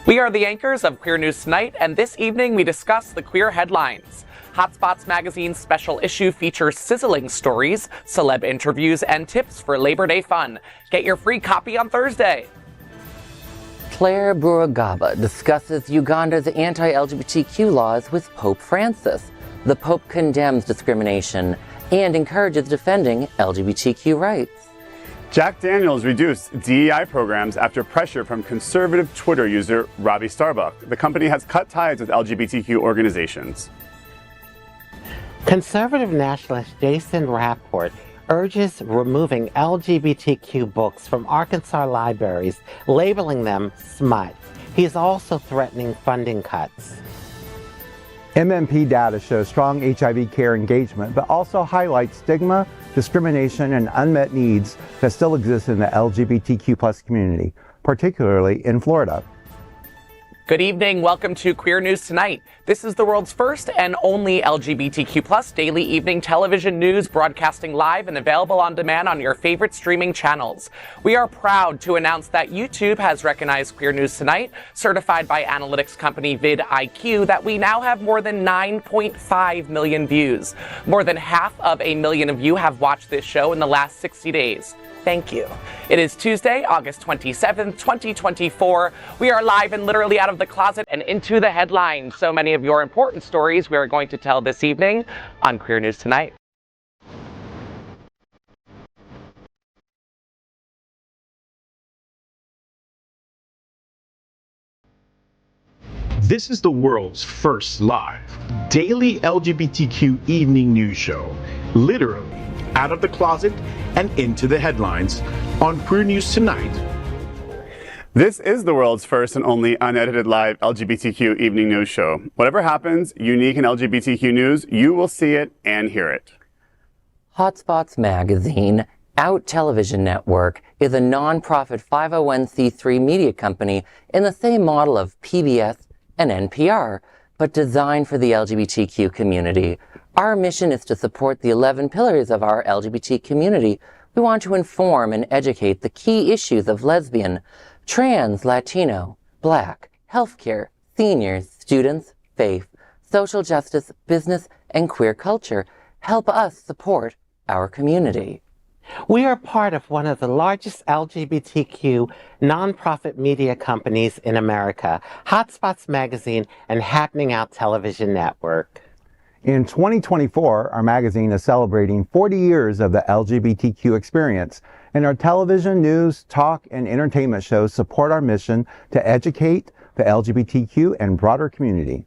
We are the anchors of Queer News Tonight, and this evening we discuss the queer headlines. HOTspots magazine's special issue features sizzling stories, celeb interviews, and tips for Labor Day fun. Get your free copy on Thursday. Claire Burugaba discusses Uganda's anti-LGBTQ laws with Pope Francis. The Pope condemns discrimination and encourages defending LGBTQ rights. Jack Daniels reduced DEI programs after pressure from conservative Twitter user Robbie Starbuck. The company has cut ties with LGBTQ organizations. Conservative nationalist Jason Rapport urges removing LGBTQ books from Arkansas libraries, labeling them smut. He is also threatening funding cuts. MMP data shows strong HIV care engagement, but also highlights stigma, discrimination, and unmet needs that still exist in the LGBTQ+ community, particularly in Florida. Good evening. Welcome to Queer News Tonight. This is the world's first and only LGBTQ+ daily evening television news, broadcasting live and available on demand on your favorite streaming channels. We are proud to announce that YouTube has recognized Queer News Tonight, certified by analytics company vidIQ, that we now have more than 9.5 million views. More than 500,000 of you have watched this show in the last 60 days. Thank you. It is Tuesday, August 27th, 2024. We are live and literally out of the closet and into the headlines. So many of your important stories we are going to tell this evening on Queer News Tonight. This is the world's first live daily LGBTQ evening news show, literally out of the closet and into the headlines on Queer News Tonight. This is the world's first and only unedited live LGBTQ evening news show. Whatever happens, unique in LGBTQ news, you will see it and hear it. HOTspots magazine, Out Television Network, is a nonprofit 501c3 media company in the same model of PBS and NPR, but designed for the LGBTQ community. Our mission is to support the 11 pillars of our LGBT community. We want to inform and educate the key issues of lesbian, trans, Latino, Black, healthcare, seniors, students, faith, social justice, business, and queer culture. Help us support our community. We are part of one of the largest LGBTQ nonprofit media companies in America, HOTspots magazine and Happening Out Television Network. In 2024, our magazine is celebrating 40 years of the LGBTQ experience, and our television, news, talk, and entertainment shows support our mission to educate the LGBTQ and broader community.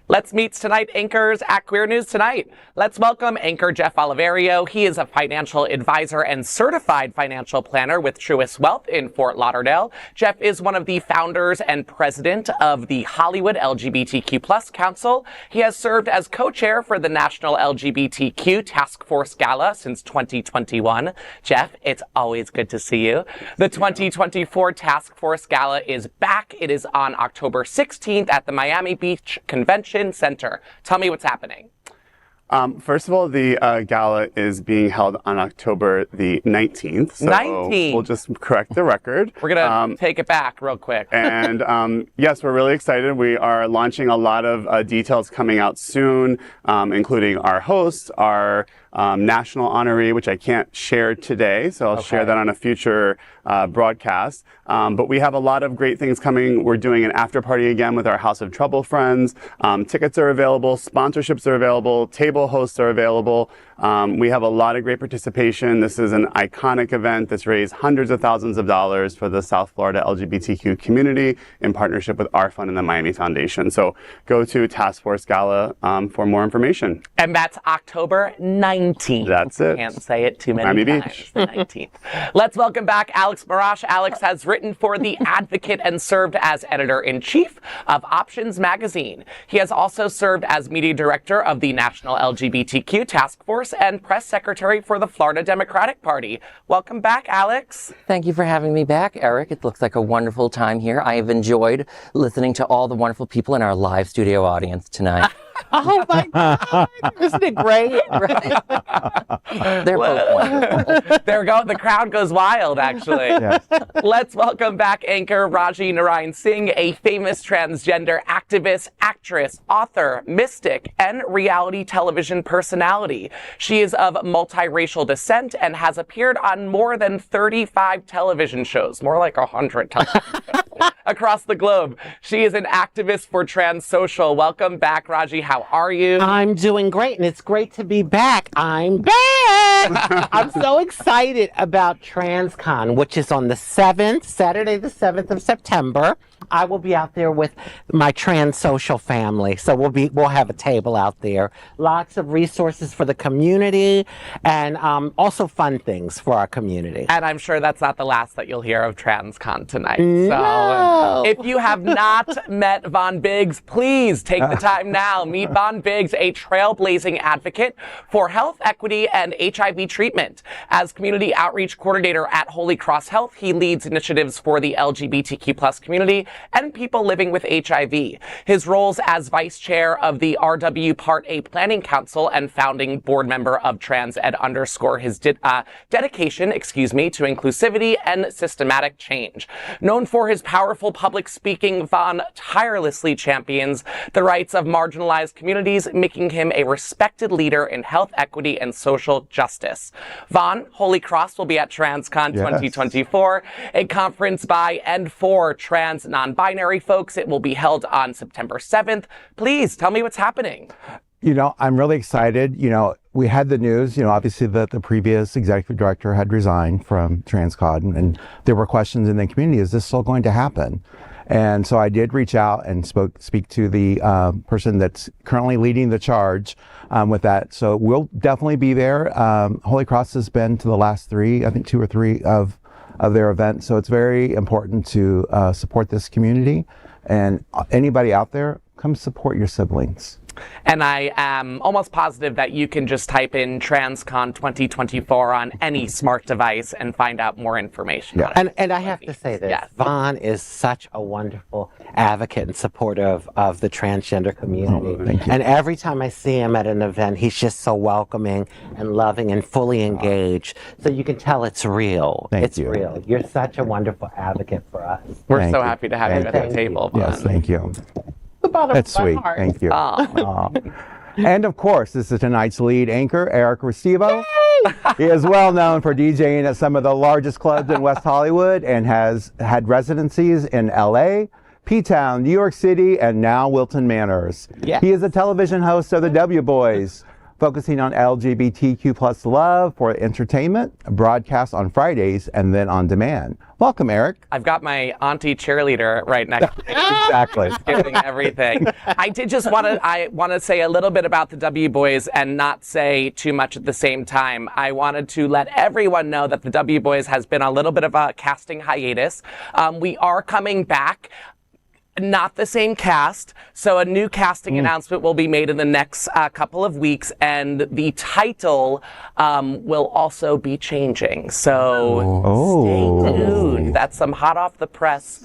Let's meet tonight anchors at Queer News Tonight. Let's welcome anchor Jeff Oliverio. He is a financial advisor and certified financial planner with Truist Wealth in Fort Lauderdale. Jeff is one of the founders and president of the Hollywood LGBTQ+ Council. He has served as co-chair for the National LGBTQ Task Force Gala since 2021. Jeff, it's always good to see you. The 2024 Task Force Gala is back. It is on October 16th at the Miami Beach Convention Center. Tell me what's happening. First of all, the gala is being held on October the 19th. So 19th. We'll just correct the record. We're going to take it back real quick. And yes, we're really excited. We are launching a lot of details coming out soon, including our host, our national honoree, which I can't share today. So I'll share that on a future broadcast. But we have a lot of great things coming. We're doing an after party again with our House of Trouble friends. Tickets are available. Sponsorships are available. Table hosts are available. We have a lot of great participation. This is an iconic event that's raised hundreds of thousands of dollars for the South Florida LGBTQ community in partnership with our fund and the Miami Foundation. So go to Task Force Gala for more information. And that's October 19th. That's it. Can't say it too many Miami times. Beach. The 19th. Let's welcome back Alex Morash. Alex has written for The Advocate and served as editor-in-chief of Options Magazine. He has also served as media director of the National LGBTQ Task Force and press secretary for the Florida Democratic Party. Welcome back, Alex. Thank you for having me back, Eric. It looks like a wonderful time here. I have enjoyed listening to all the wonderful people in our live studio audience tonight. Oh my God! Isn't it great? They're both wonderful. There we go. The crowd goes wild, actually. Yes. Let's welcome back anchor Rajee Narine-Singh, a famous transgender activist, actress, author, mystic, and reality television personality. She is of multiracial descent and has appeared on more than 35 television shows, more like 100 television shows across the globe. She is an activist for Trans Social. Welcome back, Rajee. How are you? I'm doing great, and it's great to be back. I'm back! I'm so excited about TransCon, which is on the 7th, Saturday the 7th of September. I will be out there with my Trans Social family, so we'll have a table out there. Lots of resources for the community, and also fun things for our community. And I'm sure that's not the last that you'll hear of TransCon tonight. No. So if you have not met Von Biggs, please take the time now. Meet Von Biggs, a trailblazing advocate for health equity and HIV treatment. As community outreach coordinator at Holy Cross Health, he leads initiatives for the LGBTQ+ community and people living with HIV. His roles as vice chair of the RW Part A Planning Council and founding board member of Trans Ed underscore his dedication, to inclusivity and systematic change. Known for his powerful public speaking, Von tirelessly champions the rights of marginalized communities, making him a respected leader in health equity and social justice. Von, Holy Cross will be at TransCon 2024, a conference by and for trans non-binary folks. It will be held on September 7th. Please tell me what's happening. I'm really excited. We had the news, obviously that the previous executive director had resigned from TransCon, and there were questions in the community, is this still going to happen? And so I did reach out and speak to the person that's currently leading the charge with that. So we'll definitely be there. Holy Cross has been to the last 3, I think 2 or 3 of their events. So it's very important to support this community. And anybody out there, come support your siblings. And I am almost positive that you can just type in TransCon 2024 on any smart device and find out more information. Yeah. And I have to say this, Yes. Von is such a wonderful advocate and supporter of the transgender community. Oh, thank you. And every time I see him at an event, he's just so welcoming and loving and fully engaged. So you can tell it's real. Thank you. It's real. You're such a wonderful advocate for us. We're Thank so you. happy to have you at Thank the you. table, Von. Yes, thank you. The bottom That's of my sweet. heart. Thank you. Aw. Aw. And of course, this is tonight's lead anchor, Eric Restivo. He is well known for DJing at some of the largest clubs in West Hollywood and has had residencies in LA, P-Town, New York City, and now Wilton Manors. Yes. He is a television host of the W Boys, focusing on LGBTQ+ love for entertainment, broadcast on Fridays, and then on demand. Welcome, Eric. I've got my auntie cheerleader right next to me. Exactly. Giving everything. I did just want to say a little bit about the W Boys and not say too much at the same time. I wanted to let everyone know that the W Boys has been a little bit of a casting hiatus. We are coming back. Not the same cast, so a new casting announcement will be made in the next couple of weeks, and the title will also be changing. So stay tuned. That's some hot off the press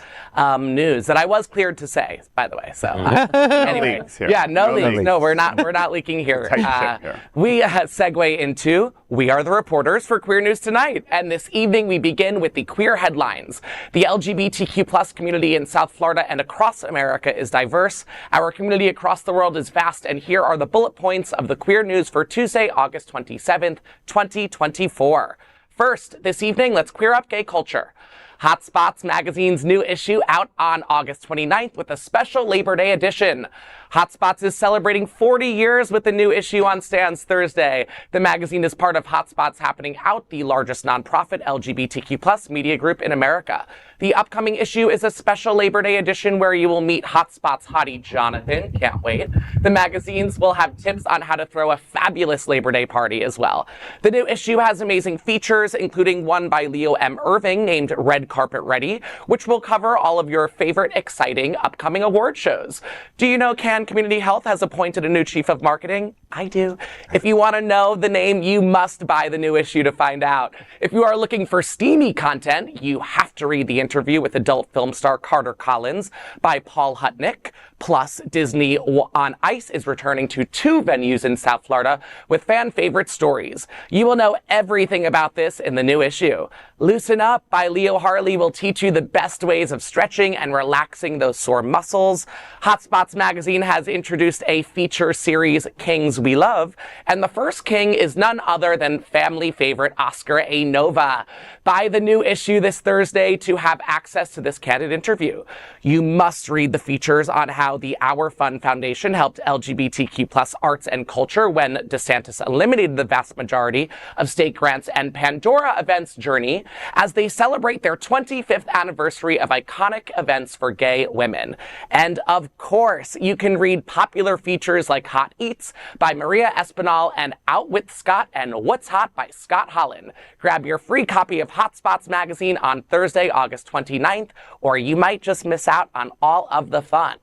news that I was cleared to say, by the way. So anyway, leaks here. yeah, no No leaks. leaks. No, we're not leaking here. Tight ship here. We segue into We Are the Reporters for Queer News Tonight. And this evening we begin with the queer headlines. The LGBTQ+ community in South Florida and across America is diverse. Our community across the world is vast, and here are the bullet points of the queer news for Tuesday, August 27th, 2024. First, this evening, let's queer up gay culture. HOTspots magazine's new issue out on August 29th with a special Labor Day edition. HOTspots is celebrating 40 years with the new issue on stands Thursday. The magazine is part of HOTspots Happening Out, the largest nonprofit LGBTQ+ media group in America. The upcoming issue is a special Labor Day edition where you will meet HOTspots hottie Jonathan. Can't wait. The magazines will have tips on how to throw a fabulous Labor Day party as well. The new issue has amazing features, including one by Leo M. Irving named Red Carpet Ready, which will cover all of your favorite exciting upcoming award shows. Do you know Community Health has appointed a new chief of marketing? I do. If you want to know the name, you must buy the new issue to find out. If you are looking for steamy content, you have to read the interview with adult film star Carter Collins by Paul Hutnick. Plus, Disney on Ice is returning to 2 venues in South Florida with fan favorite stories. You will know everything about this in the new issue. Loosen Up by Leo Harley will teach you the best ways of stretching and relaxing those sore muscles. HOTspots magazine has introduced a feature series, Kings We Love, and the first king is none other than family favorite Oscar A. Nova. Buy the new issue this Thursday to have access to this candid interview. You must read the features on how the Our Fun Foundation helped LGBTQ+ arts and culture when DeSantis eliminated the vast majority of state grants, and Pandora Events Journey as they celebrate their 25th anniversary of iconic events for gay women. And of course, you can read popular features like Hot Eats by Maria Espinal and Out with Scott and What's Hot by Scott Holland. Grab your free copy of HOTspots magazine on Thursday, August 29th, or you might just miss out on all of the fun.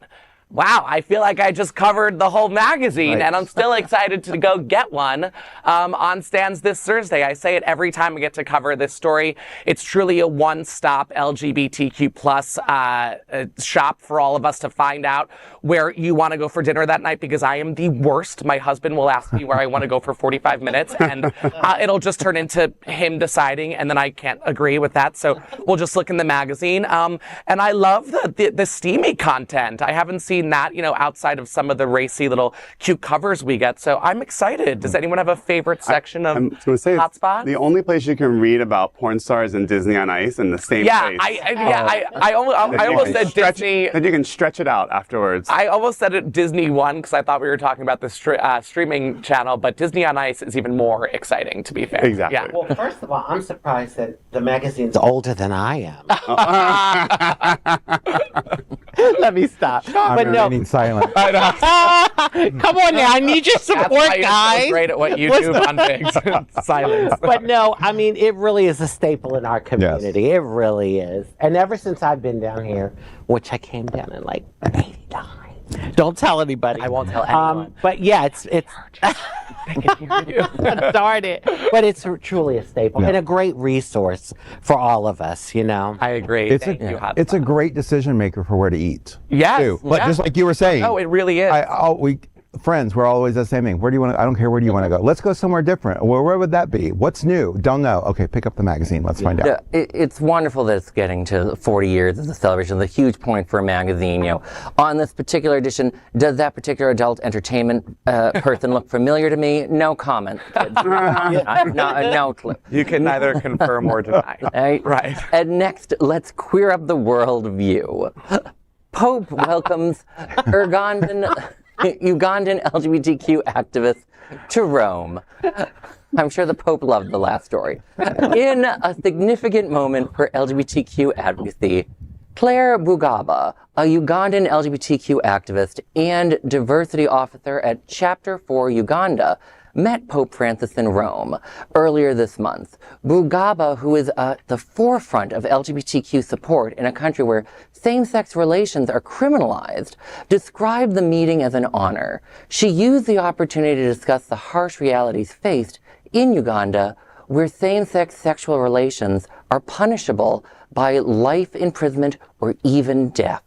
Wow, I feel like I just covered the whole magazine, and I'm still excited to go get one on stands this Thursday. I say it every time I get to cover this story. It's truly a one-stop LGBTQ plus shop for all of us to find out where you want to go for dinner that night, because I am the worst. My husband will ask me where I want to go for 45 minutes, and it'll just turn into him deciding, and then I can't agree with that. So we'll just look in the magazine. And I love the steamy content. I haven't seen that, outside of some of the racy little cute covers we get. So I'm excited. Does anyone have a favorite section of HOTspots? The only place you can read about porn stars and Disney on Ice in the same place. I almost said Disney. And you can stretch it out afterwards. I almost said it Disney One because I thought we were talking about the streaming channel, but Disney on Ice is even more exciting, to be fair. Exactly. Yeah. Well, first of all, I'm surprised that the magazine's older than I am. Let me stop. I'm remaining silent. Come on now, I need your support, That's guys. So great at what you do, unpicked. Silence. But no, I mean, it really is a staple in our community. Yes. It really is. And ever since I've been down here, which I came down in like 89. Don't tell anybody. I won't tell anyone. But yeah, it's darn it. But it's truly a staple and a great resource for all of us, I agree. It's a great decision maker for where to eat. Yes. Too. But just like you were saying. Oh, it really is. Friends, we're always the same thing. Where do you want to? I don't care. Where do you want to go? Let's go somewhere different. Well, where would that be? What's new? Don't know. Okay, pick up the magazine. Let's find out. It's wonderful that it's getting to 40 years as a celebration. It's a huge point for a magazine. On this particular edition, does that particular adult entertainment person look familiar to me? No comment. No clue. You can neither confirm or deny. Right. And next, let's queer up the world view. Pope welcomes Ugandan LGBTQ activists to Rome. I'm sure the Pope loved the last story. In a significant moment for LGBTQ advocacy, Claire Bugaba, a Ugandan LGBTQ activist and diversity officer at Chapter 4 Uganda, met Pope Francis in Rome earlier this month. Bugaba, who is at the forefront of LGBTQ support in a country where same-sex relations are criminalized, described the meeting as an honor. She used the opportunity to discuss the harsh realities faced in Uganda, where same-sex sexual relations are punishable by life imprisonment or even death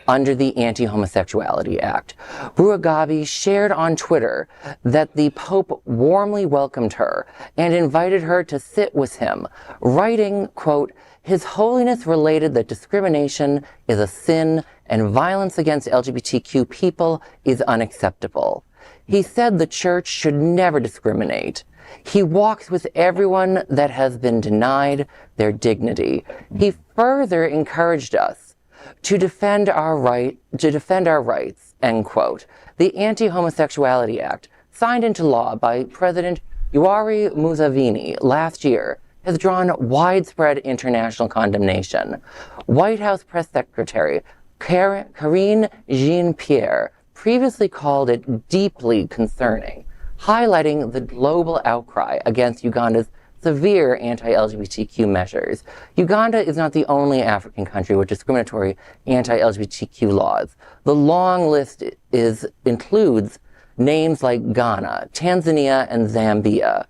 under the Anti-Homosexuality Act. Bugaba shared on Twitter that the Pope warmly welcomed her and invited her to sit with him, writing, quote, "His Holiness related that discrimination is a sin and violence against LGBTQ people is unacceptable. He said the Church should never discriminate. He walks with everyone that has been denied their dignity. He further encouraged us to defend our rights, end quote. The Anti-Homosexuality Act, signed into law by President Yoweri Museveni last year, has drawn widespread international condemnation. White House Press Secretary Karine Jean-Pierre previously called it deeply concerning, highlighting the global outcry against Uganda's severe anti-LGBTQ measures. Uganda is not the only African country with discriminatory anti-LGBTQ laws. The long list includes names like Ghana, Tanzania, and Zambia.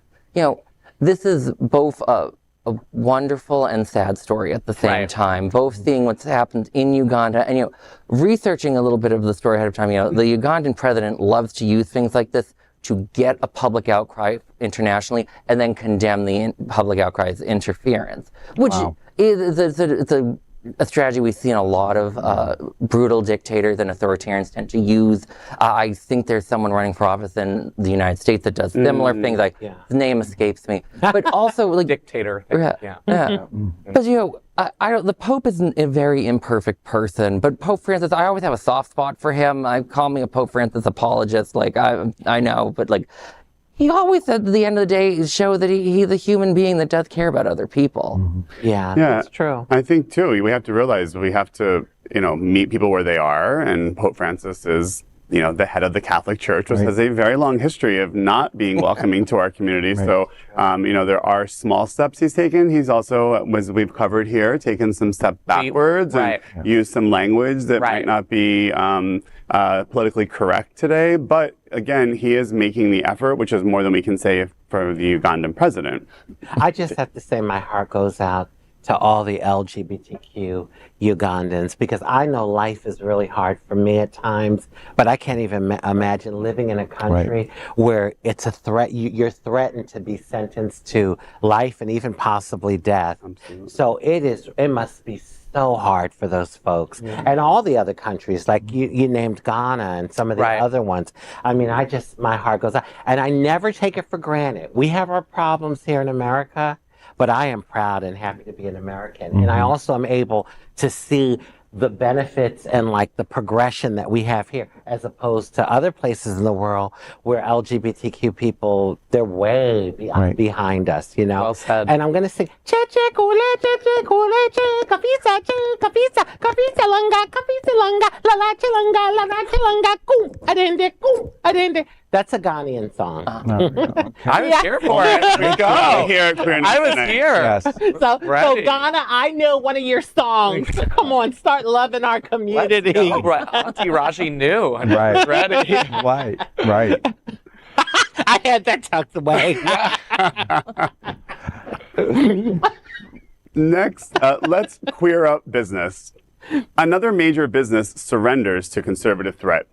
This is both a wonderful and sad story at the same time, both seeing what's happened in Uganda and, researching a little bit of the story ahead of time. The Ugandan president loves to use things like this to get a public outcry internationally and then condemn the public outcry as interference, which is a strategy we see in a lot of brutal dictators and authoritarians tend to use. I think there's someone running for office in the United States that does similar things. The name escapes me, but also dictator. But the Pope is a very imperfect person. But Pope Francis, I always have a soft spot for him. I call me a Pope Francis apologist. I know, but he always, at the end of the day, show that he's a human being that does care about other people. Yeah, that's true. I think, too, we have to realize we have to, meet people where they are. And Pope Francis is, the head of the Catholic Church, which has a very long history of not being welcoming to our community. So, there are small steps he's taken. He's also, as we've covered here, taken some steps backwards and used some language that might not be politically correct today. But again, he is making the effort, which is more than we can say for the Ugandan president. I just have to say my heart goes out to all the LGBTQ Ugandans, because I know life is really hard for me at times, but I can't even imagine living in a country where it's a threat. You're threatened to be sentenced to life and even possibly death. Absolutely. So it must be so hard for those folks. And all the other countries, like you named Ghana and some of the other ones. I mean, my heart goes out. And I never take it for granted. We have our problems here in America, but I am proud and happy to be an American. And I also am able to see the benefits and the progression that we have here, as opposed to other places in the world where LGBTQ people, they're way behind us, Well said. And I'm going to sing, che che kule, kafisa, kafisa, kafisa langa, kafisa langa, la chilanga, kum, adende. That's a Ghanaian song. I was here for it. We go. I was here. Yes. So Ghana, I know one of your songs. Come on, start loving our community. Auntie Rajee knew. Right. Ready. Right. I had that tucked away. Next, let's queer up business. Another major business surrenders to conservative threat.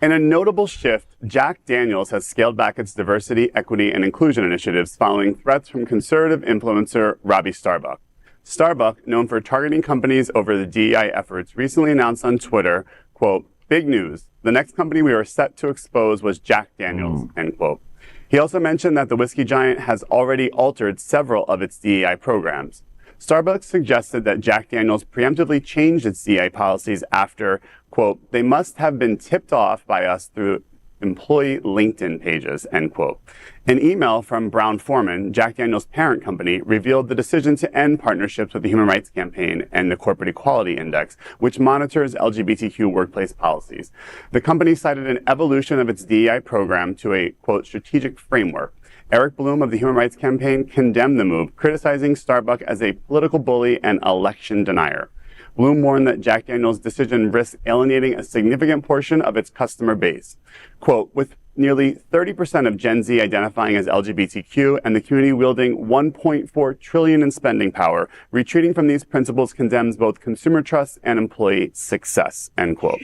In a notable shift, Jack Daniels has scaled back its diversity, equity, and inclusion initiatives following threats from conservative influencer Robbie Starbuck. Starbuck, known for targeting companies over the DEI efforts, recently announced on Twitter, quote, "Big news. The next company we were set to expose was Jack Daniels," end quote. He also mentioned that the whiskey giant has already altered several of its DEI programs. Starbucks suggested that Jack Daniels preemptively changed its DEI policies after, quote, "They must have been tipped off by us through employee LinkedIn pages," end quote. An email from Brown-Forman, Jack Daniels' parent company, revealed the decision to end partnerships with the Human Rights Campaign and the Corporate Equality Index, which monitors LGBTQ workplace policies. The company cited an evolution of its DEI program to a, quote, "strategic framework." Eric Bloom of the Human Rights Campaign condemned the move, criticizing Starbucks as a political bully and election denier. Bloom warned that Jack Daniels' decision risks alienating a significant portion of its customer base. Quote, "With nearly 30% of Gen Z identifying as LGBTQ and the community wielding $1.4 trillion in spending power, retreating from these principles condemns both consumer trust and employee success," end quote.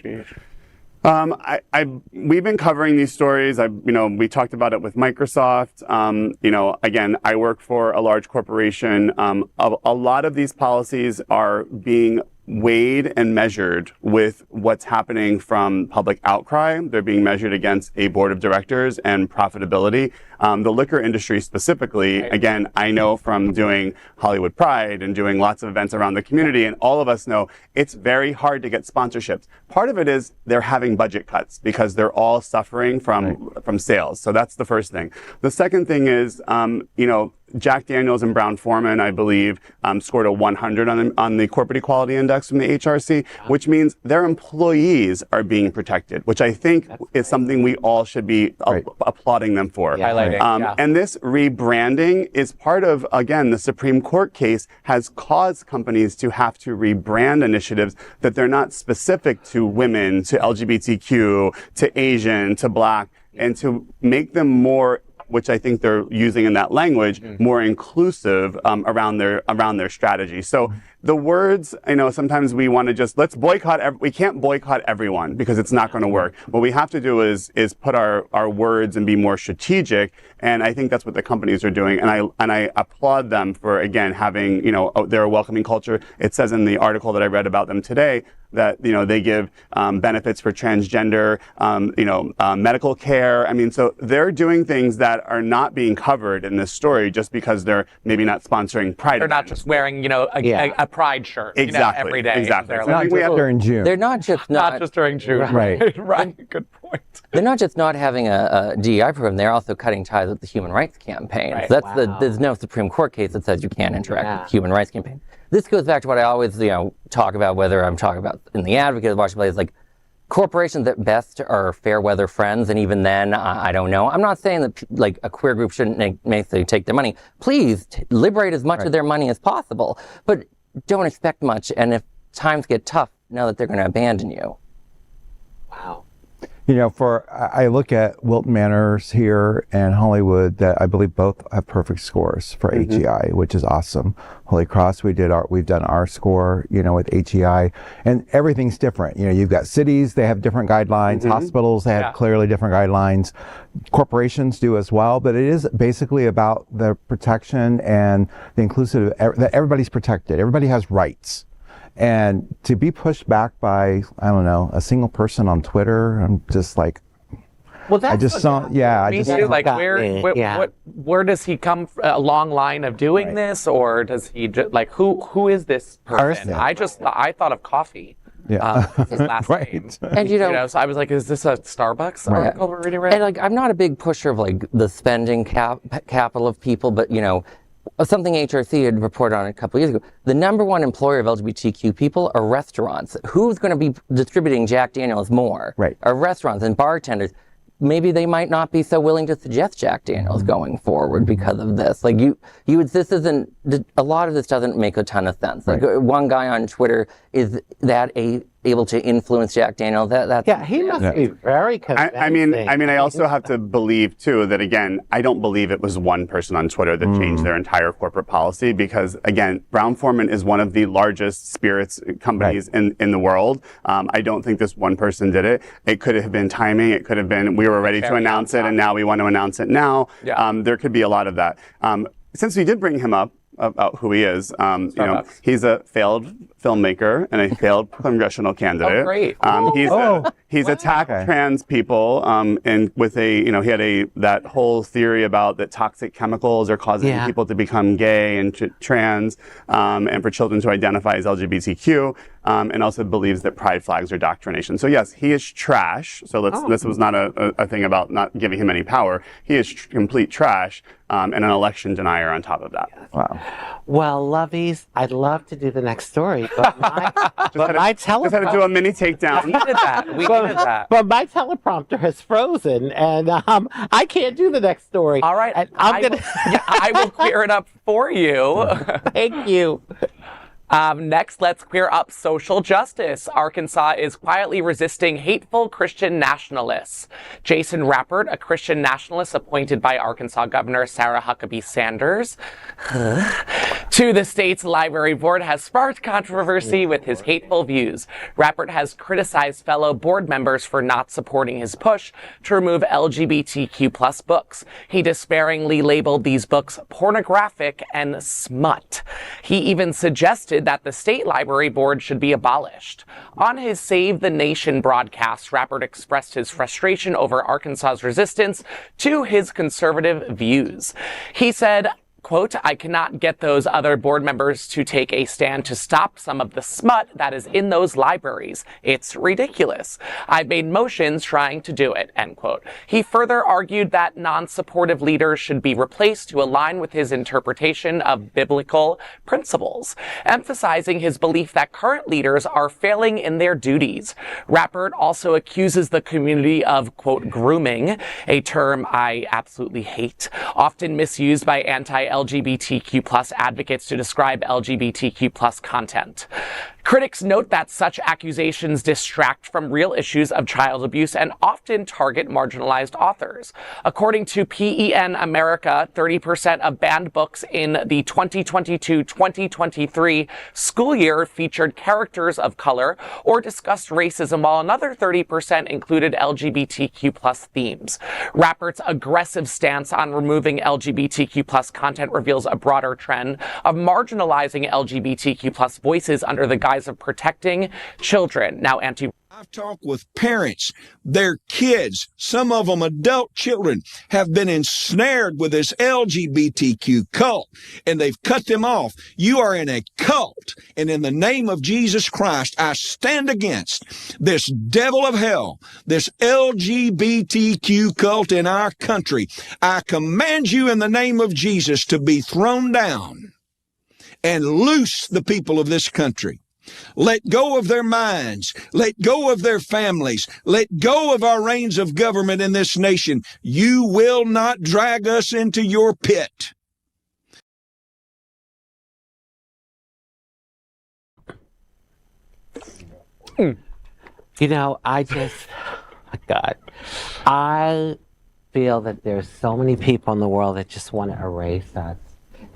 We've been covering these stories. We talked about it with Microsoft. Again, I work for a large corporation. A lot of these policies are being weighed and measured with what's happening from public outcry. They're being measured against a board of directors and profitability. The liquor industry specifically, again, I know from doing Hollywood Pride and doing lots of events around the community, and all of us know it's very hard to get sponsorships. Part of it is they're having budget cuts because they're all suffering from sales. So that's the first thing. The second thing is, Jack Daniels and Brown-Forman, I believe, scored a 100 on the Corporate Equality Index from the HRC, which means their employees are being protected, which I think is something we all should be applauding them for. And this rebranding is part of, again, the Supreme Court case has caused companies to have to rebrand initiatives that they're not specific to women, to LGBTQ, to Asian, to Black. and to make them more, which I think they're using in that language, more inclusive around their strategy. So the words, sometimes we want to just, let's boycott, we can't boycott everyone because it's not going to work. What we have to do is put our words and be more strategic. And I think that's what the companies are doing. And I applaud them for, again, having, they're a welcoming culture. It says in the article that I read about them today that, they give benefits for transgender, medical care. I mean, so they're doing things that are not being covered in this story just because they're maybe not sponsoring Pride. They're not just wearing, a Pride shirt exactly, every day. Exactly. They're Not like, just during June. They're not just not just during June. Right. Right. Good point. They're not just not having a DEI program, they're also cutting ties with the Human Rights Campaign. Right. So there's no Supreme Court case that says you can't interact with the Human Rights Campaign. This goes back to what I always, talk about, whether I'm talking about in The Advocate of Washington Place, like corporations at best are fair weather friends, and even then, I don't know. I'm not saying that like a queer group shouldn't make take their money. Please liberate as much of their money as possible, but don't expect much. And if times get tough, know that they're going to abandon you. Wow. I look at Wilton Manors here and Hollywood that I believe both have perfect scores for HEI, which is awesome. Holy Cross, we've done our score, with HEI, and everything's different. You've got cities, they have different guidelines, hospitals, they have clearly different guidelines. Corporations do as well, but it is basically about the protection and the inclusive, that everybody's protected. Everybody has rights. And to be pushed back by, I don't know, a single person on Twitter, I'm just like, well, that's I just saw, yeah. Me too. Like, where does he come from? A long line of doing this, or does he just, like, who is this person? I thought of coffee. Yeah. His last name. And so I was like, is this a Starbucks article we're reading right And like, I'm not a big pusher of like the spending capital of people, but something HRC had reported on a couple of years ago. The number one employer of LGBTQ people are restaurants. Who's going to be distributing Jack Daniels more? Right. Are restaurants and bartenders. Maybe they might not be so willing to suggest Jack Daniels going forward because of this. Like a lot of this doesn't make a ton of sense. Like one guy on Twitter is able to influence Jack Daniels. He must be very convincing. I also have to believe too that, again, I don't believe it was one person on Twitter that changed their entire corporate policy, because again, Brown-Forman is one of the largest spirits companies in the world. I don't think this one person did it. It could have been timing. It could have been we were ready to announce it and now we want to announce it now. There could be a lot of that. Since we did bring him up about who he is, he's a failed filmmaker and a failed congressional candidate. Oh, great. He's attacked trans people, and with he had that whole theory about that toxic chemicals are causing people to become gay and trans, and for children to identify as LGBTQ, and also believes that pride flags are doctrination. So yes, he is trash. So this was not a thing about not giving him any power. He is complete trash, and an election denier on top of that. Wow. Well, lovies, I'd love to do the next story, but my just had to do a mini takedown. We needed that. But my teleprompter has frozen, and I can't do the next story. All right, and I will clear it up for you. Thank you. Next, let's queer up social justice. Arkansas is quietly resisting hateful Christian nationalists. Jason Rappert, a Christian nationalist appointed by Arkansas Governor Sarah Huckabee Sanders to the state's library board, has sparked controversy with his hateful views. Rappert has criticized fellow board members for not supporting his push to remove LGBTQ+ books. He despairingly labeled these books pornographic and smut. He even suggested that the state library board should be abolished. On his Save the Nation broadcast, Rappert expressed his frustration over Arkansas's resistance to his conservative views. He said, quote, "I cannot get those other board members to take a stand to stop some of the smut that is in those libraries. It's ridiculous. I've made motions trying to do it," end quote. He further argued that non-supportive leaders should be replaced to align with his interpretation of biblical principles, emphasizing his belief that current leaders are failing in their duties. Rappert also accuses the community of, quote, grooming, a term I absolutely hate, often misused by anti-LGBTQ+ advocates to describe LGBTQ+ content. Critics note that such accusations distract from real issues of child abuse and often target marginalized authors. According to PEN America, 30% of banned books in the 2022-2023 school year featured characters of color or discussed racism, while another 30% included LGBTQ+ themes. Rappert's aggressive stance on removing LGBTQ+ content reveals a broader trend of marginalizing LGBTQ+ voices under the guise of protecting children. Now, I've talked with parents, their kids, some of them adult children, have been ensnared with this LGBTQ cult, and they've cut them off. You are in a cult, and in the name of Jesus Christ, I stand against this devil of hell, this LGBTQ cult in our country. I command you in the name of Jesus to be thrown down and loose the people of this country. Let go of their minds. Let go of their families. Let go of our reins of government in this nation. You will not drag us into your pit. You know, God, I feel that there's so many people in the world that just want to erase us.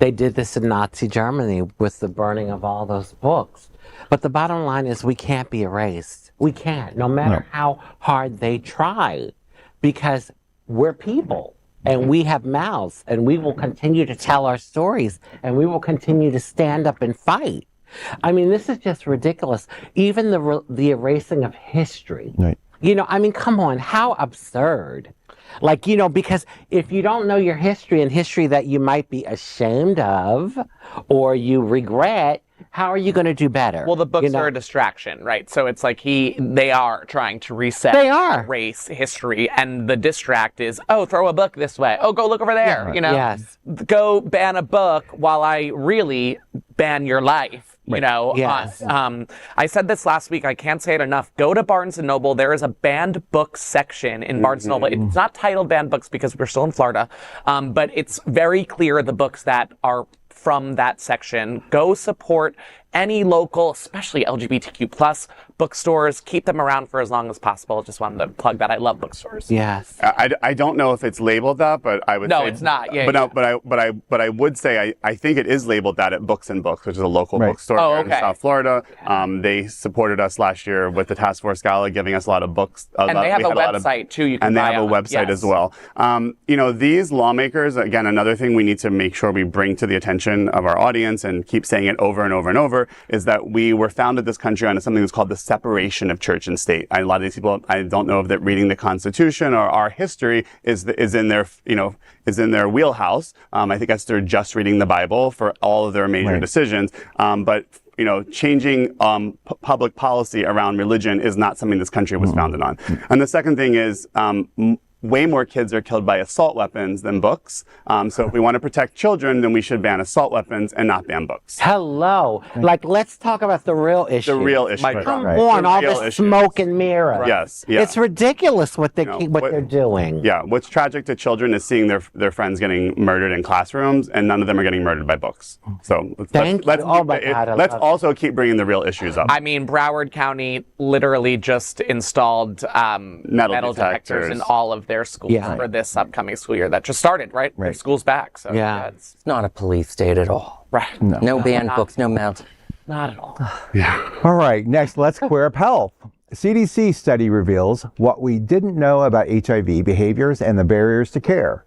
They did this in Nazi Germany with the burning of all those books. But the bottom line is we can't be erased. We can't, no matter how hard they try, because we're people and we have mouths and we will continue to tell our stories and we will continue to stand up and fight. I mean, this is just ridiculous. Even the erasing of history. Right. You know, I mean, come on, how absurd. Like, you know, because if you don't know your history and history that you might be ashamed of or you regret, how are you going to do better? Well, the books are a distraction, right? So it's like they are trying to reset race history, and the distract is, oh, throw a book this way. Oh, go look over there. Yeah. You know, go ban a book while I really ban your life. Right. You know, I said this last week. I can't say it enough. Go to Barnes & Noble. There is a banned books section in Barnes & Noble. It's not titled banned books because we're still in Florida, but it's very clear the books that are from that section. Go support any local, especially LGBTQ+ bookstores. Keep them around for as long as possible. Just wanted to plug that. I love bookstores. Yes. I don't know if it's labeled that, but I would say... No, it's not. Yeah, but I would say I think it is labeled that at Books and Books, which is a local bookstore here in South Florida. They supported us last year with the Task Force Gala, giving us a lot of books. And they have a website too. You can buy they have a website as well. You know, these lawmakers, again, another thing we need to make sure we bring to the attention of our audience and keep saying it over and over and over is that we were founded this country on something that's called the separation of church and state. A lot of these people, I don't know if that reading the Constitution or our history is in their, is in their wheelhouse. I think that's they're just reading the Bible for all of their major decisions. But changing public policy around religion is not something this country was founded on. And the second thing is, way more kids are killed by assault weapons than books. So if we want to protect children, then we should ban assault weapons and not ban books. Hello. Like, let's talk about the real issue. The real issue. Come on, all this smoke and mirror. Yes. Yeah. It's ridiculous what they're doing. Yeah. What's tragic to children is seeing their friends getting murdered in classrooms, and none of them are getting murdered by books. So let's also keep bringing the real issues up. I mean, Broward County literally just installed metal detectors in all of their schools for this upcoming school year that just started, right? Their school's back. So it's not a police state at all. Right. No banned books, no mouths. Not at all. All right, next, let's queer up health. CDC study reveals what we didn't know about HIV behaviors and the barriers to care.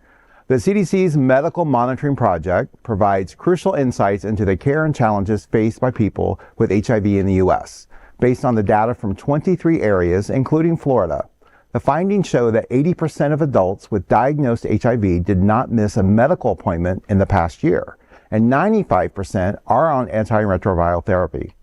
The CDC's Medical Monitoring Project provides crucial insights into the care and challenges faced by people with HIV in the U.S., based on the data from 23 areas, including Florida. The findings show that 80% of adults with diagnosed HIV did not miss a medical appointment in the past year, and 95% are on antiretroviral therapy,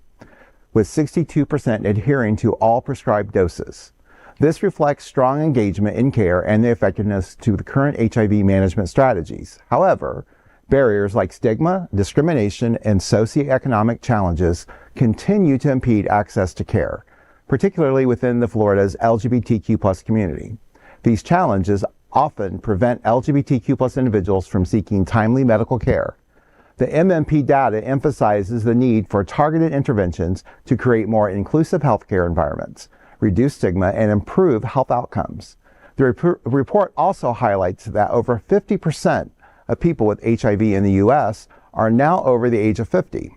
with 62% adhering to all prescribed doses. This reflects strong engagement in care and the effectiveness to the current HIV management strategies. However, barriers like stigma, discrimination, and socioeconomic challenges continue to impede access to care, particularly within Florida's LGBTQ+ community. These challenges often prevent LGBTQ+ individuals from seeking timely medical care. The MMP data emphasizes the need for targeted interventions to create more inclusive healthcare environments, reduce stigma, and improve health outcomes. The report also highlights that over 50% of people with HIV in the U.S. are now over the age of 50,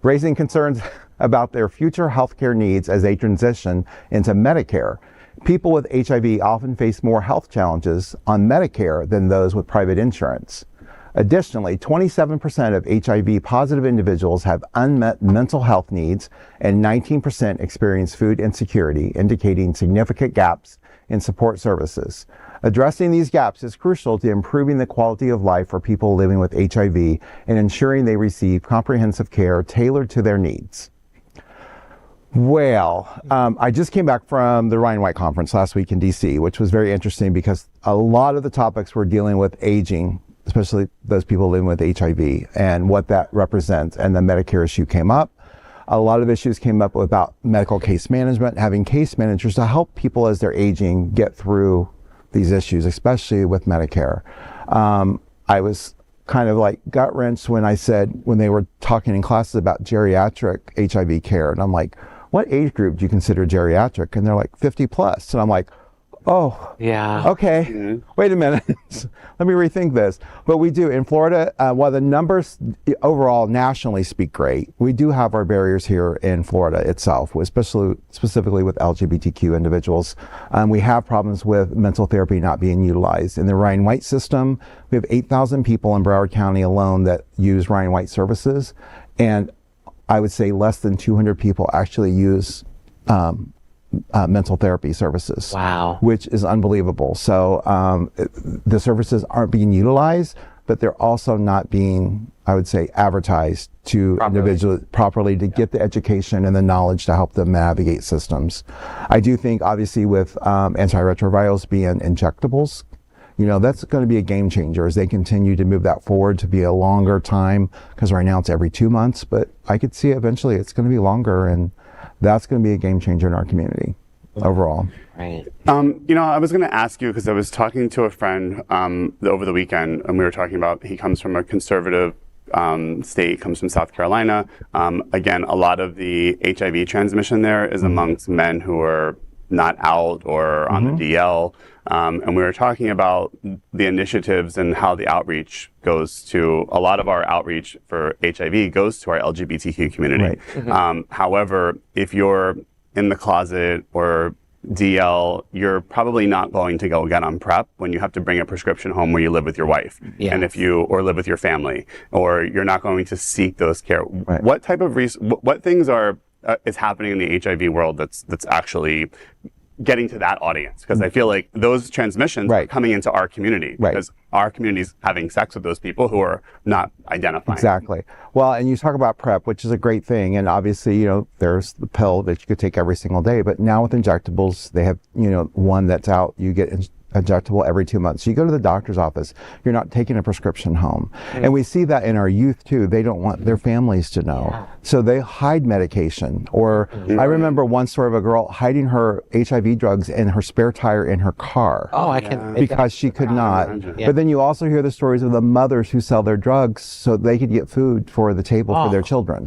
raising concerns about their future healthcare needs as they transition into Medicare. People with HIV often face more health challenges on Medicare than those with private insurance. Additionally, 27% of HIV-positive individuals have unmet mental health needs, and 19% experience food insecurity, indicating significant gaps in support services. Addressing these gaps is crucial to improving the quality of life for people living with HIV and ensuring they receive comprehensive care tailored to their needs. Well, I just came back from the Ryan White conference last week in DC, which was very interesting because a lot of the topics were dealing with aging, especially those people living with HIV and what that represents. And the Medicare issue came up. A lot of issues came up about medical case management, having case managers to help people as they're aging get through these issues, especially with Medicare. I was kind of like gut wrenched when they were talking in classes about geriatric HIV care. And I'm like, what age group do you consider geriatric? And they're like 50 plus. And I'm like, oh, yeah. Okay. Mm-hmm. Wait a minute. Let me rethink this. But we do in Florida, while the numbers overall nationally speak great, we do have our barriers here in Florida itself, specifically with LGBTQ individuals. We have problems with mental therapy not being utilized. In the Ryan White system, we have 8,000 people in Broward County alone that use Ryan White services. And I would say less than 200 people actually use mental therapy services. Wow. Which is unbelievable. So the services aren't being utilized, but they're also not being, I would say, advertised to individuals properly to get the education and the knowledge to help them navigate systems. I do think, obviously, with antiretrovirals being injectables, that's going to be a game changer as they continue to move that forward to be a longer time, because right now it's every 2 months, but I could see eventually it's going to be longer, and that's going to be a game changer in our community overall. Right. I was going to ask you, because I was talking to a friend over the weekend, and we were talking about, he comes from a conservative state, comes from South Carolina. Again, a lot of the HIV transmission there is amongst men who are not out or on the DL. And we were talking about the initiatives and how the outreach goes to, a lot of our outreach for HIV goes to our LGBTQ community. Right. However, if you're in the closet or DL, you're probably not going to go get on PrEP when you have to bring a prescription home where you live with your wife, and or live with your family, or you're not going to seek those care. Right. What type of what things is happening in the HIV world that's actually getting to that audience? Because I feel like those transmissions are coming into our community because our community's having sex with those people who are not identifying. Exactly. Well, and you talk about PrEP, which is a great thing. And obviously, there's the pill that you could take every single day. But now with injectables, they have, one that's out, you get injectable every 2 months. You go to the doctor's office, you're not taking a prescription home. And we see that in our youth too. They don't want their families to know. So they hide medication. Or I remember one story of a girl hiding her HIV drugs in her spare tire in her car. Oh, I can. Because she could not. But then you also hear the stories of the mothers who sell their drugs so they could get food for the table for their children.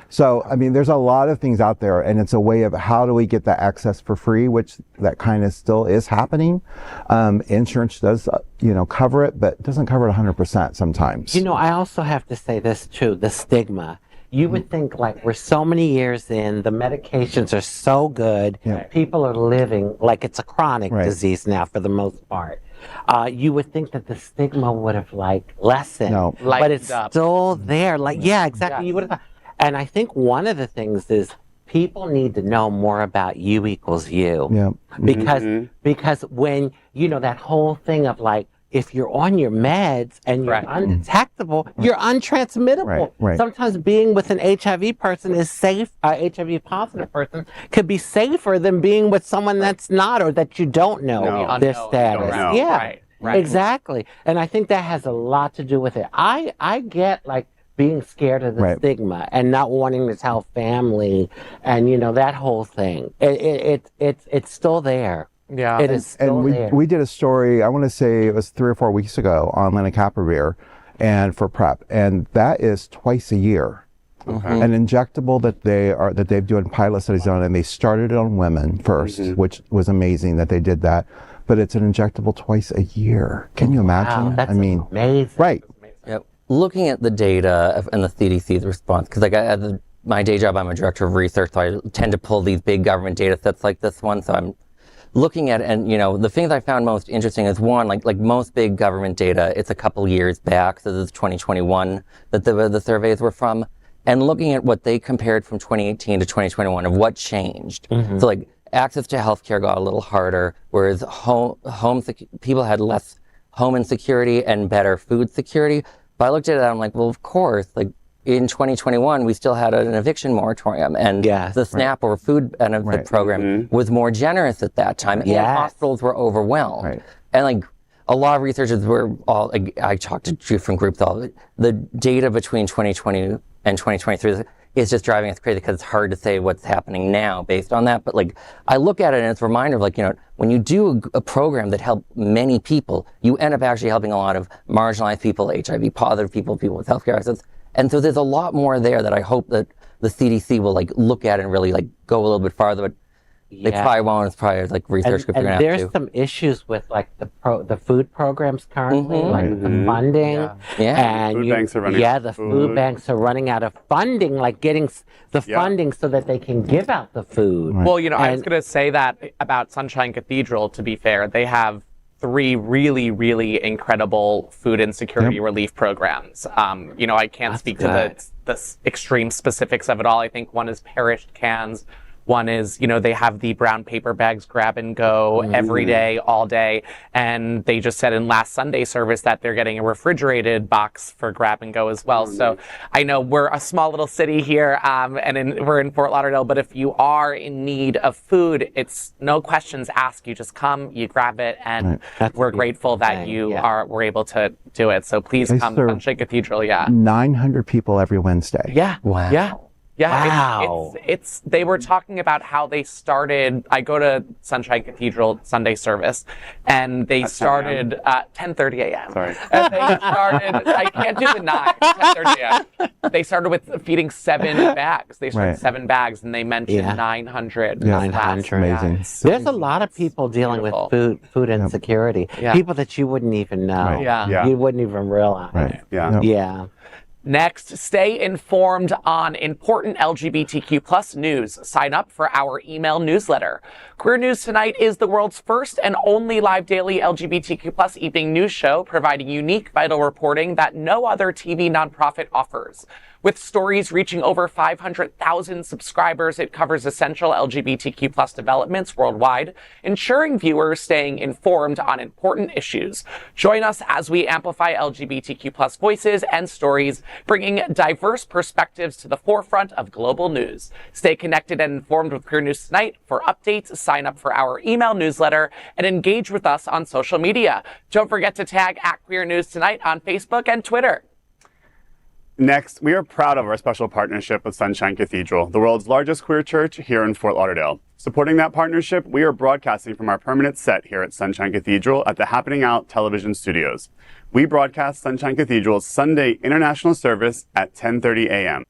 So, there's a lot of things out there, and it's a way of how do we get that access for free, which that kind of still is happening. Insurance does, cover it, but it doesn't cover it 100% sometimes. I also have to say this too, the stigma. You would think, like, we're so many years in, the medications are so good, people are living like it's a chronic disease now for the most part. You would think that the stigma would have, lessened, but it's still there. Exactly. You would have. And I think one of the things is people need to know more about you equals you. Yeah. Because when, that whole thing of if you're on your meds and you're undetectable, you're untransmittable. Right. Sometimes being with an HIV person is safe, HIV positive person could be safer than being with someone that's not or that you don't know their status. Yeah, right. Exactly. And I think that has a lot to do with it. I get being scared of the stigma and not wanting to tell family and, that whole thing. It's still there. Yeah. It is still there. We did a story, I want to say it was 3 or 4 weeks ago on Lennox Beer, and for PrEP, and that is twice a year. An injectable that they're doing pilot studies on, and they started it on women first, which was amazing that they did that. But it's an injectable twice a year. Can you imagine? Wow, that's amazing. Right. Yep. Looking at the data and the CDC's response, because like my day job, I'm a director of research, so I tend to pull these big government data sets like this one. So I'm looking at it, and the things I found most interesting is one, like most big government data, it's a couple years back. So this is 2021 that the surveys were from. And looking at what they compared from 2018 to 2021 of what changed. So like access to healthcare got a little harder, whereas people had less home insecurity and better food security. But I looked at it and I'm like, well, of course, like in 2021, we still had an eviction moratorium, and the SNAP or food benefit program was more generous at that time, and hospitals were overwhelmed. And like a lot of researchers were all, like, I talked to different groups, all the data between 2020 and 2023 is just driving us crazy because it's hard to say what's happening now based on that. But like, I look at it and it's a reminder of like, when you do a program that helps many people, you end up actually helping a lot of marginalized people, HIV positive people, people with healthcare access. And so there's a lot more there that I hope that the CDC will like look at and really like go a little bit farther. But they probably won't. It's probably like research groups are going to have to. There's some issues with like the food programs currently, like the funding. And food banks are running out of the food. Food banks are running out of funding, like getting the funding so that they can give out the food. Well, I was going to say that about Sunshine Cathedral, to be fair. They have 3 really, really incredible food insecurity relief programs. I can't speak to the extreme specifics of it all. I think one is perished cans. One is, they have the brown paper bags grab and go every day, all day. And they just said in last Sunday service that they're getting a refrigerated box for grab and go as well. So I know we're a small little city here, and we're in Fort Lauderdale, but if you are in need of food, it's no questions asked. You just come, you grab it, and we're grateful that were able to do it. So please come to Sunshine Cathedral. 900 people every Wednesday. Wow. Wow. It's they were talking about how they started. I go to Sunshine Cathedral Sunday service, and they started at 10:30 a.m. Sorry. And they started, I can't do the 9, 10:30 a.m. They started with feeding 7 bags. They started 7 bags, and they mentioned 900. 900. Amazing. There's a lot of people dealing with food insecurity. People that you wouldn't even know. You wouldn't even realize. Next, stay informed on important LGBTQ plus news. Sign up for our email newsletter. Queer News Tonight is the world's first and only live daily LGBTQ plus evening news show, providing unique, vital reporting that no other TV nonprofit offers. With stories reaching over 500,000 subscribers, it covers essential LGBTQ plus developments worldwide, ensuring viewers staying informed on important issues. Join us as we amplify LGBTQ plus voices and stories, bringing diverse perspectives to the forefront of global news. Stay connected and informed with Queer News Tonight. For updates, sign up for our email newsletter and engage with us on social media. Don't forget to tag @Queer News Tonight on Facebook and Twitter. Next, we are proud of our special partnership with Sunshine Cathedral, the world's largest queer church here in Fort Lauderdale. Supporting that partnership, we are broadcasting from our permanent set here at Sunshine Cathedral at the Happening Out television studios. We broadcast Sunshine Cathedral's Sunday international service at 10:30 a.m.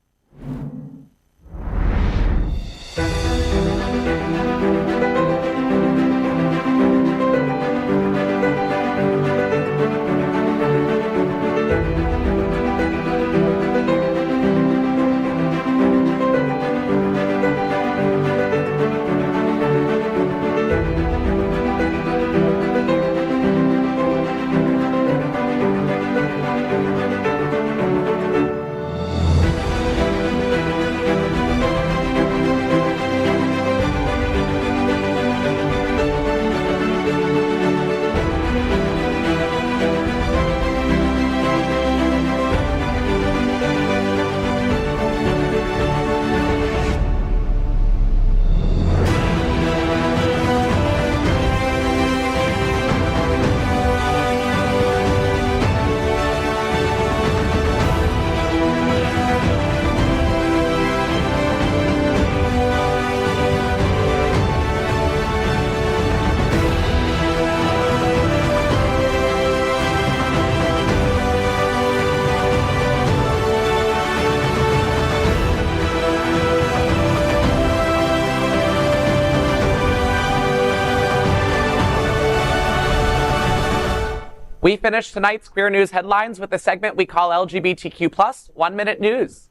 We finish tonight's Queer News headlines with a segment we call LGBTQ+ 1 Minute News.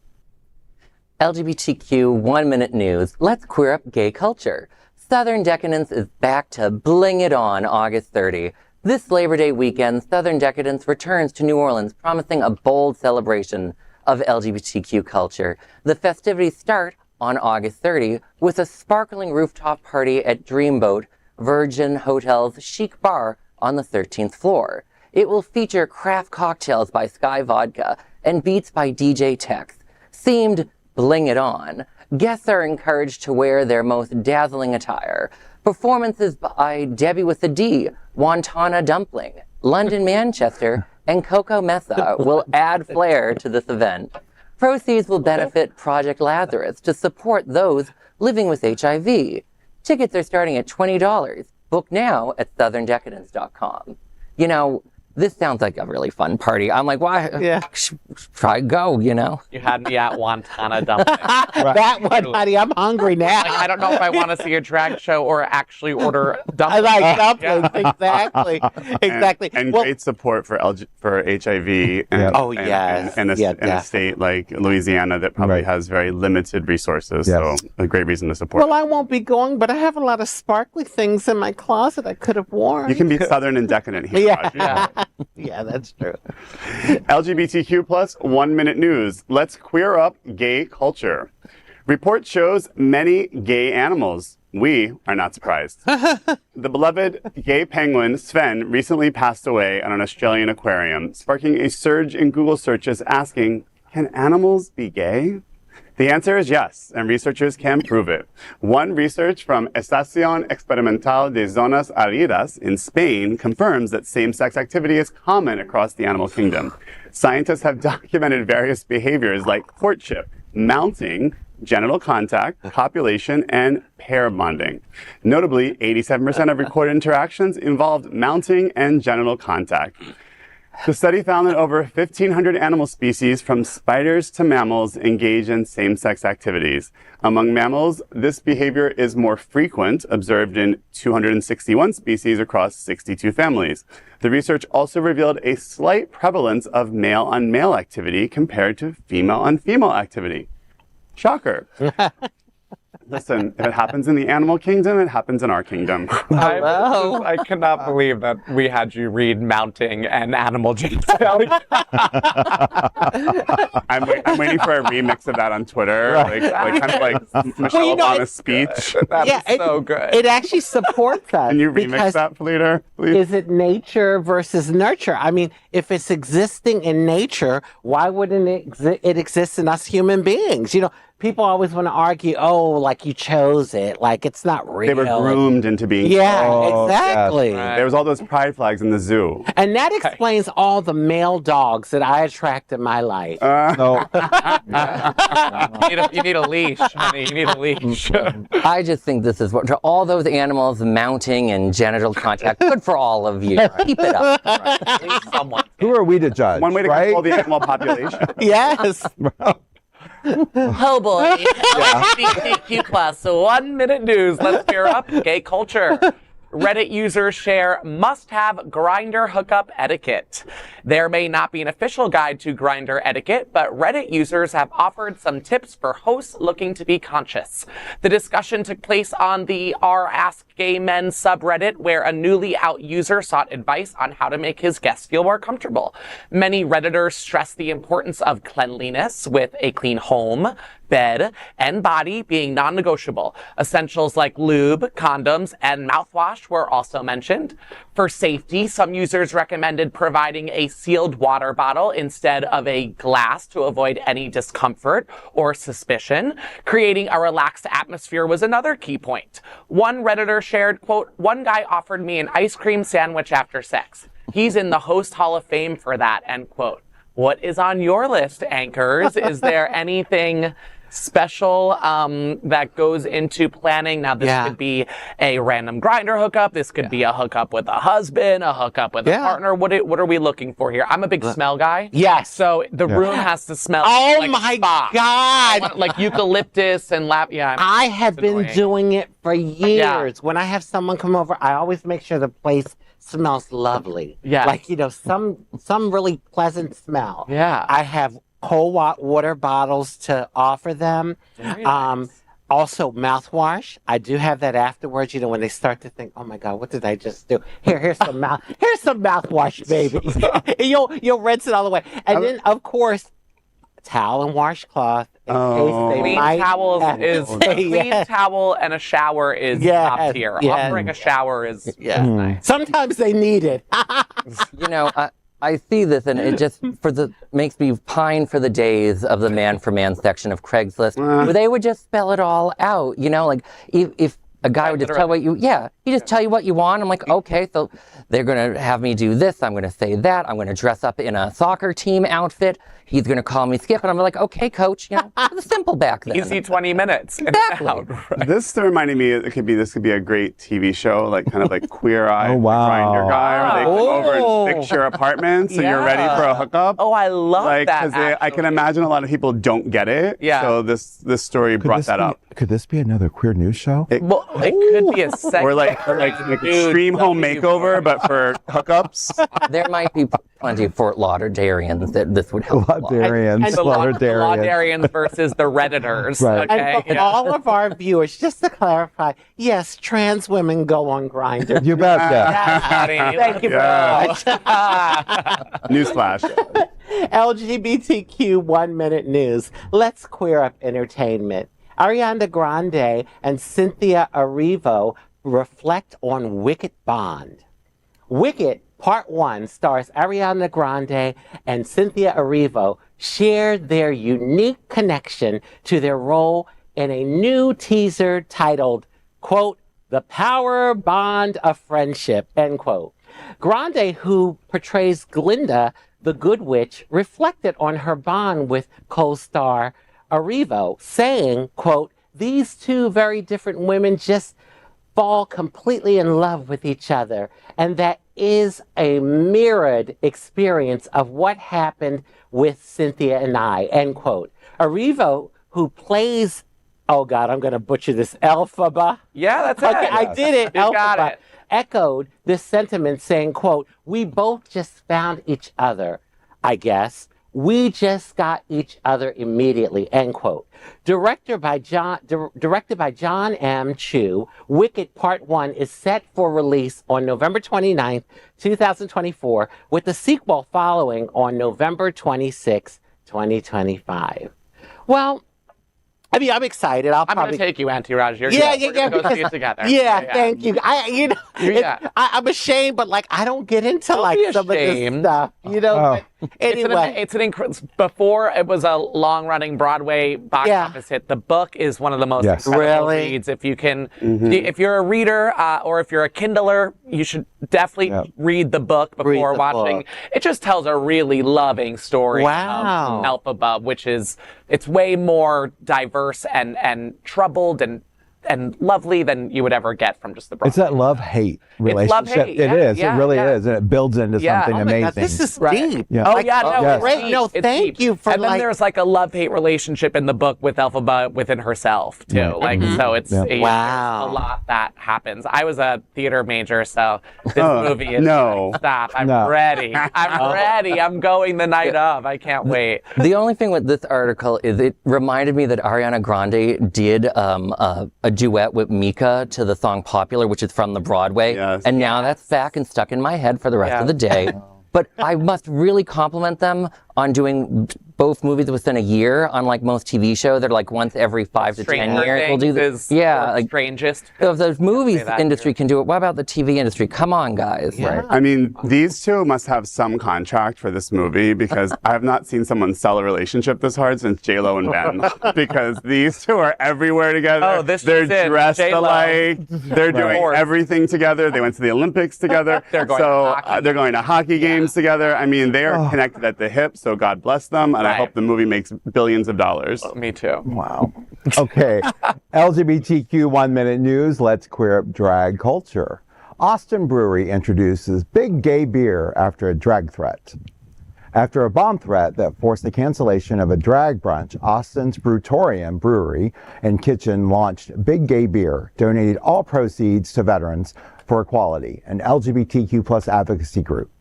LGBTQ 1 Minute News. Let's queer up gay culture. Southern Decadence is back to Bling It On August 30. This Labor Day weekend, Southern Decadence returns to New Orleans, promising a bold celebration of LGBTQ culture. The festivities start on August 30 with a sparkling rooftop party at Dreamboat Virgin Hotel's chic bar on the 13th floor. It will feature craft cocktails by Sky Vodka and beats by DJ Tex. Themed Bling It On, guests are encouraged to wear their most dazzling attire. Performances by Debbie with a D, Wantana Dumpling, London Manchester, and Coco Mesa will add flair to this event. Proceeds will benefit Project Lazarus to support those living with HIV. Tickets are starting at $20. Book now at southerndecadence.com. You know, this sounds like a really fun party. I'm like, why? Yeah. Try go, you know? You had me at Wantana Dumpling. That one, honey, I'm hungry now. Like, I don't know if I want to see a drag show or actually order dumplings. I like dumplings, exactly. Exactly. And great support for HIV in a state like Louisiana that probably has very limited resources. Yes. So a great reason to support. Well, I won't be going, but I have a lot of sparkly things in my closet I could have worn. You can be Southern and decadent here. Yeah. Yeah, that's true. LGBTQ+ 1 Minute News. Let's queer up gay culture. Report shows many gay animals. We are not surprised. The beloved gay penguin Sven recently passed away at an Australian aquarium, sparking a surge in Google searches asking, can animals be gay? The answer is yes, and researchers can prove it. One research from Estación Experimental de Zonas Áridas in Spain confirms that same-sex activity is common across the animal kingdom. Scientists have documented various behaviors like courtship, mounting, genital contact, copulation, and pair bonding. Notably, 87% of recorded interactions involved mounting and genital contact. The study found that over 1,500 animal species, from spiders to mammals, engage in same-sex activities. Among mammals, this behavior is more frequent, observed in 261 species across 62 families. The research also revealed a slight prevalence of male-on-male activity compared to female-on-female activity. Shocker. Listen, if it happens in the animal kingdom, it happens in our kingdom. I cannot believe that we had you read mounting and animal genitalia. I'm waiting for a remix of that on Twitter, kind of like Michelle Obama's speech. That's so good. It actually supports us. Can you remix that, Fleeter, please? Is it nature versus nurture? I mean, if it's existing in nature, why wouldn't it exist in us human beings? You know, people always want to argue, like you chose it, like it's not real. They were groomed into being. Yeah, exactly. Yes. Right. There was all those pride flags in the zoo. And that explains all the male dogs that I attract in my life. No. You need a leash, honey. You need a leash. I just think this is what, to all those animals mounting and genital contact, good for all of you. Keep it up. Right. At least someone. Who are we to judge? One way to control the animal population. Yes. Oh boy. LGBTQ+, 1 Minute News. Let's clear up gay culture. Reddit users share must-have Grindr hookup etiquette. There may not be an official guide to Grindr etiquette, but Reddit users have offered some tips for hosts looking to be conscious. The discussion took place on the r/AskGayMen subreddit, where a newly out user sought advice on how to make his guests feel more comfortable. Many Redditors stress the importance of cleanliness, with a clean home, bed, and body being non-negotiable. Essentials like lube, condoms, and mouthwash were also mentioned. For safety, some users recommended providing a sealed water bottle instead of a glass to avoid any discomfort or suspicion. Creating a relaxed atmosphere was another key point. One Redditor shared, quote, "One guy offered me an ice cream sandwich after sex. He's in the Host Hall of Fame for that," end quote. What is on your list, anchors? Is there anything special that goes into planning. Now, this could be a random Grindr hookup. This could be a hookup with a husband, a hookup with a partner. What are we looking for here? I'm a big smell guy. Yes. So the room has to smell like my spa. God. Like eucalyptus and I have been doing it for years. When I have someone come over, I always make sure the place smells lovely. Yeah. Like, some really pleasant smell. Yeah. I have cold water bottles to offer them. Very nice. Also mouthwash. I do have that afterwards, when they start to think, oh my God, what did I just do? Here's some mouthwash, baby. And you'll rinse it all the way. And then, of course, towel and washcloth in case they clean might towels have is to a say clean yes. towel and a shower is top tier. Offering a shower is nice. Sometimes they need it. I see this, and it just makes me pine for the days of the man for man section of Craigslist, where they would just spell it all out. Like if a guy would just tell he just tell you what you want. I'm like, okay, so they're gonna have me do this. I'm gonna say that. I'm gonna dress up in a soccer team outfit. He's gonna call me Skip, and I'm like, okay, coach. It was simple back then. Easy 20 minutes. Exactly. This reminded me, this could be a great TV show, kind of like Queer Eye, Oh, wow. Grindr guy, where they come over and fix your apartment so you're ready for a hookup. Oh, I love that. Because I can imagine a lot of people don't get it. Yeah. So this story brought that up. Could this be another queer news show? It could be a segment. Or like extreme home makeover, but for hookups. There might be plenty of Fort Lauderdalians that this would help. Lauderdarians, The Lauderdarians versus the Redditors. Right. Okay? And for all of our viewers, just to clarify, yes, trans women go on Grindr. You betcha. Thank you very much. Newsflash. LGBTQ 1 Minute News. Let's queer up entertainment. Ariana Grande and Cynthia Erivo reflect on Wicked Bond. Wicked Part 1 stars Ariana Grande and Cynthia Erivo shared their unique connection to their role in a new teaser titled, quote, The Power Bond of Friendship, end quote. Grande, who portrays Glinda, the Good Witch, reflected on her bond with co-star Arivo, saying, quote, these two very different women just fall completely in love with each other. And that is a mirrored experience of what happened with Cynthia and I, end quote. Arivo, who plays, oh God, I'm going to butcher this, Elphaba. Yeah, that's Okay, it. I did it. You got Elphaba it. echoed this sentiment saying, quote, we both just found each other, I guess. We just got each other immediately, end quote. Directed by John M. Chu, Wicked Part 1 is set for release on November 29th, 2024, with the sequel following on November 26, 2025. Well, I mean, I'm excited. I'm going to take you, Auntie Raj. We're yeah. going to go see it together. Yeah, thank you. I'm ashamed, but I'm don't get into Don't some of this stuff, But anyway, before it was a long-running Broadway box office hit. The book is one of the most incredible reads. If you can, if you're a reader or if you're a Kindler, you should definitely read the book before watching. It just tells a really loving story of Elphaba, which is it's way more diverse and troubled and lovely than you would ever get from just the Broadway. It's that love-hate relationship. love-hate, It is. It really is. And it builds into something amazing. God, this is deep. Yeah. Oh, yeah, no, yes. great. No, It's thank deep. you for And then there's a love-hate relationship in the book with Elphaba within herself, too. So it's a lot that happens. I was a theater major, so this movie is stop. I'm ready. I'm ready. I'm going the night of. I can't wait. The only thing with this article is it reminded me that Ariana Grande did a duet with Mika to the song Popular, which is from the Broadway. Yes. And now that's back and stuck in my head for the rest of the day. But I must really compliment them on doing both movies within a year. Unlike most TV shows, they're once every 5 to 10 years. We'll do this. Yeah, strangest. If the movies industry can do it, what about the TV industry? Come on, guys. Yeah. Right. I mean, these two must have some contract for this movie because I have not seen someone sell a relationship this hard since J-Lo and Ben. Because these two are everywhere together. Oh, they're dressed alike. They're doing everything together. They went to the Olympics together. They're going to hockey. They're going to hockey games together. I mean, they are connected at the hip, so God bless them. And Right. I hope the movie makes billions of dollars. Me too. Wow. Okay. LGBTQ 1 Minute News. Let's queer up drag culture. Austin Brewery introduces big gay beer after a drag threat. After a bomb threat that forced the cancellation of a drag brunch, Austin's Brutorium Brewery and Kitchen launched Big Gay Beer, donated all proceeds to Veterans for Equality, an LGBTQ plus advocacy group.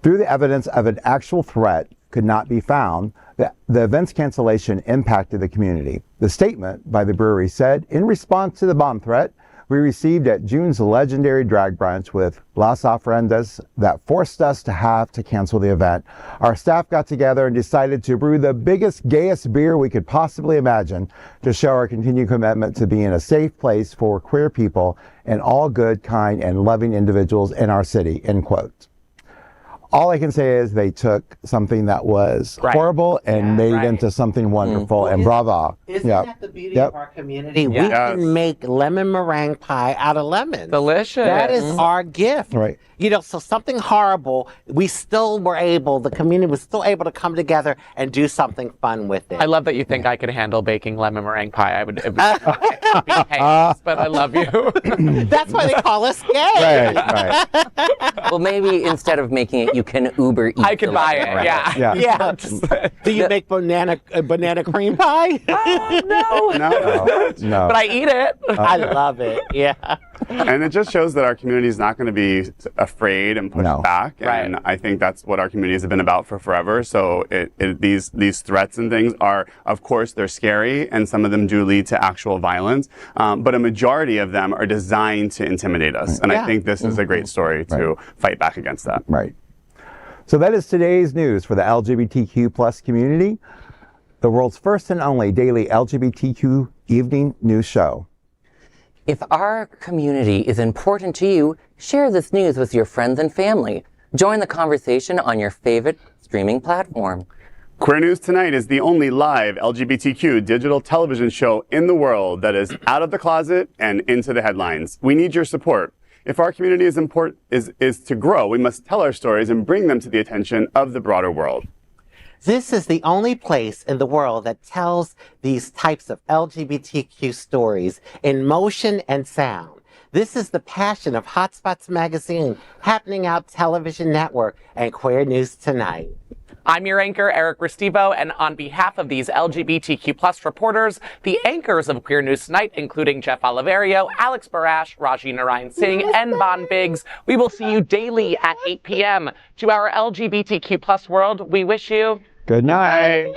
Through the evidence of an actual threat could not be found, the event's cancellation impacted the community. The statement by the brewery said, in response to the bomb threat we received at June's legendary drag brunch with Las Ofrendas that forced us to have to cancel the event, our staff got together and decided to brew the biggest, gayest beer we could possibly imagine to show our continued commitment to being a safe place for queer people and all good, kind, and loving individuals in our city, end quote. All I can say is they took something that was horrible and made it into something wonderful, and bravo. Isn't that the beauty of our community? We can make lemon meringue pie out of lemons. Delicious. That is our gift. Right. You know, so something horrible, we still were able, the community was still able to come together and do something fun with it. I love that you think I could handle baking lemon meringue pie. I would be chaos, but I love you. That's why they call us gay. Right. Well, maybe instead of making it, you can Uber eat. I could buy it. Yeah. Yeah. Do you make banana cream pie? No. But I eat it. I love it. Yeah. And it just shows that our community is not going to be afraid and push back. And I think that's what our communities have been about for forever. So these threats and things are, of course, they're scary, and some of them do lead to actual violence. But a majority of them are designed to intimidate us. And I think this is a great story to fight back against that. Right. So that is today's news for the LGBTQ plus community, the world's first and only daily LGBTQ evening news show. If our community is important to you, share this news with your friends and family. Join the conversation on your favorite streaming platform. Queer News Tonight is the only live LGBTQ digital television show in the world that is out of the closet and into the headlines. We need your support. If our community is to grow, we must tell our stories and bring them to the attention of the broader world. This is the only place in the world that tells these types of LGBTQ stories in motion and sound. This is the passion of HOTspots magazine, Happening Out Television Network, and Queer News Tonight. I'm your anchor, Eric Restivo, and on behalf of these LGBTQ plus reporters, the anchors of Queer News Tonight, including Jeff Oliverio, Alex Morash, Rajee Narine-Singh, and Bon Biggs, we will see you daily at 8 p.m. To our LGBTQ plus world, we wish you Good night.